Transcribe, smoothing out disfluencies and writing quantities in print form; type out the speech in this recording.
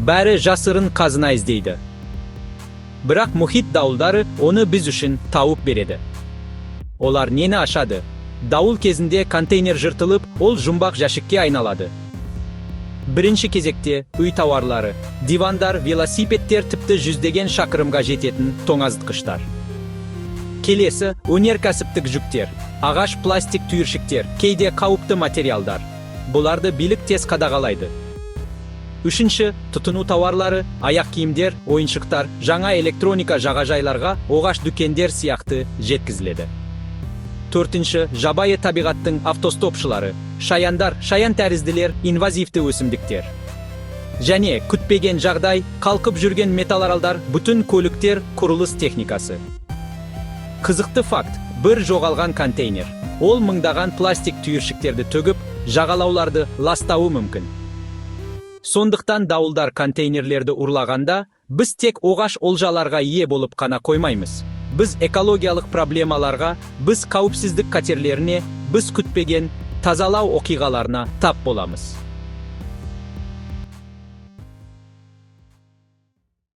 бәрі жасырын қазына іздейді. Бірақ мұхит дауылдары оны біз үшін тауып береді. Олар нені ашады? Дауыл кезінде контейнер жыртылып, ол жұмбақ жәшікке айналады. Бірінші кезекте үй тауарлары, дивандар, велосипедтер, тіпті жүздеген шақырымға жететін тоңазытқыштар. Келесі өнеркәсіптік жүктер, ағаш, пластик түйіршіктер, кейде қауіпті материалдар. Бұларды билік тез қадағалайды. Үшінші тұтыну тауарлары, аяқ киімдер, ойыншықтар, жаңа электроника жағажайларға, оғаш дүкендер сияқты жеткізіледі. Төртінші жабайы табиғаттың автостопшылары, шаяндар, шаян тәрізділер, инвазивті өсімдіктер. Және күтпеген жағдай, қалқып жүрген металларалдар, бүтін көліктер, құрылыс техникасы. Қызықты факт, бір жоғалған контейнер. Ол мыңдаған пластик түйіршіктерді төгіп, жағалауларды ластауы мүмкін. Сондықтан дауылдар контейнерлерді ұрлағанда, біз тек оғаш олжаларға ие болып қана қоймаймыз. Біз экологиялық проблемаларға, біз қауіпсіздік қатерлеріне, біз күтпеген тазалау оқиғаларына тап боламыз.